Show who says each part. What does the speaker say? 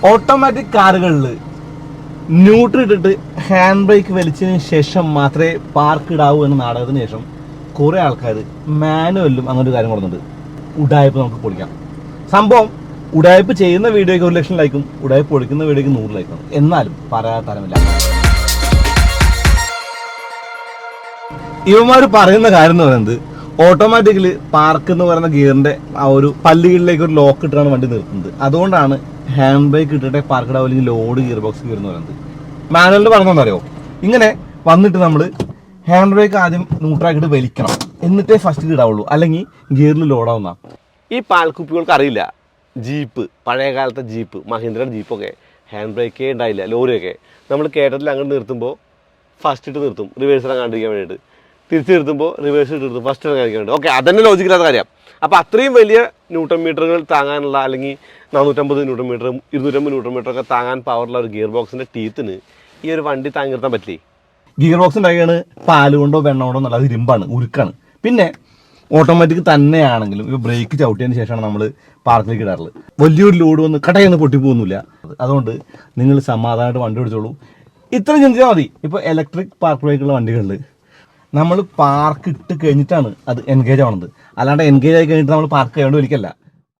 Speaker 1: Automatic കാറുകളിൽ neutral ഇട്ടിട്ട് hand brake വലിച്ചതിന് ശേഷം മാത്രമേ പാർക്ക് ഇടാവൂ എന്ന നാടകത്തിന് ശേഷം കുറേ ആൾക്കാർ മാനുവലും അങ്ങനെ ഒരു കാര്യം കൊടുക്കുന്നുണ്ട്. ഉഡായ്പ നമുക്ക് പൊളിക്കാം. സംഭവം ഉഡായ്പ ചെയ്യുന്ന വീഡിയോയ്ക്ക് 1 ലക്ഷം ലൈക്കും ഉഡായ്പ പൊളിക്കുന്ന വീഡിയോയ്ക്ക് 100 ലൈക്കും. എന്നാലും പറയാൻ തരമില്ല. ഇവന്മാർ പറയുന്ന കാര്യം എന്ന് പറയുന്നത് ഓട്ടോമാറ്റിക്കലി പാർക്ക് എന്ന് പറയുന്ന ഗിയറിന്റെ ആ ഒരു പല്ലുകളിലേക്ക് ഒരു ലോക്ക് ഇട്ടാണ് വണ്ടി നിർത്തുന്നത്. അതുകൊണ്ടാണ് ഹാൻഡ് ബ്രേക്ക് ഇട്ടിട്ട് പാർക്ക് ഇടാവും, അല്ലെങ്കിൽ ലോഡ് ഗിയർ ബോക്സ് വരുന്ന പറയുന്നത്. മാനുവലിൽ പറഞ്ഞോന്ന് അറിയോ, ഇങ്ങനെ വന്നിട്ട് നമ്മൾ ഹാൻഡ് ബ്രേക്ക് ആദ്യം ന്യൂട്രാക്കിട്ട് വലിക്കണം, എന്നിട്ടേ ഫസ്റ്റ് ഇടാവുള്ളൂ, അല്ലെങ്കിൽ ഗിയറിൽ ലോഡാവുന്ന. ഈ പാൽക്കുപ്പികൾക്ക് അറിയില്ല. ജീപ്പ്, പഴയ കാലത്തെ ജീപ്പ്, മഹീന്ദ്രയുടെ ജീപ്പൊക്കെ ഹാൻഡ് ബ്രേക്കേ ഉണ്ടായില്ല. ലോറിയൊക്കെ നമ്മൾ കേട്ടത്തിൽ അങ്ങോട്ട് നിർത്തുമ്പോൾ ഫസ്റ്റ് ഇട്ട് നിർത്തും, റിവേഴ്സ് ഇറങ്ങാണ്ടിരിക്കാൻ വേണ്ടിയിട്ട്. തിരിച്ച് നിർത്തുമ്പോൾ റിവേഴ്സ് ഇട്ട് നിർത്തും, ഫസ്റ്റ് ഇറങ്ങാതിരിക്കാൻ വേണ്ടി. ഓക്കെ, അതന്നെ ലോജിക്കില്ലാത്ത കാര്യം. അപ്പോൾ അത്രയും വലിയ ന്യൂട്ടൺ മീറ്ററുകൾ താങ്ങാനുള്ള, അല്ലെങ്കിൽ 450 ന്യൂട്ടൺ മീറ്ററും 250 ന്യൂട്ടൺ മീറ്ററൊക്കെ താങ്ങാൻ പവറുള്ള ഒരു ഗിയർ ബോക്സിൻ്റെ ടീത്തിന് ഈ ഒരു വണ്ടി താങ്ങി നിർത്താൻ പറ്റില്ലേ? ഗിയർ ബോക്സ് ഉണ്ടാക്കിയാണ് പാല് കൊണ്ടോ വെണ്ണ കൊണ്ടോ നല്ല ഇരുമ്പാണ്, ഉരുക്കാണ്. പിന്നെ ഓട്ടോമാറ്റിക് തന്നെയാണെങ്കിലും ഇപ്പോൾ ബ്രേക്ക് ചവിട്ടിയതിന് ശേഷമാണ് നമ്മൾ പാർക്കിലേക്ക് ഇടാറുള്ളത്. വലിയൊരു ലോഡ് വന്ന് കടയൊന്നും പൊട്ടിപ്പോകുന്നില്ല. അതുകൊണ്ട് നിങ്ങൾ സമാധാനമായിട്ട് വണ്ടി ഓടിച്ചോളൂ. ഇത്രയും ചിന്തിച്ചാൽ മതി. ഇപ്പോൾ ഇലക്ട്രിക് പാർക്ക് ബ്രേക്കുള്ള വണ്ടികളിൽ നമ്മൾ പാർക്ക് ഇട്ട് കഴിഞ്ഞിട്ടാണ് അത് എൻഗേജ് ആവുന്നത്. അല്ലാണ്ട് എൻഗേജ് ആയി കഴിഞ്ഞിട്ട് നമ്മൾ പാർക്ക് ചെയ്യാണ്ട് ഒരിക്കല്ല.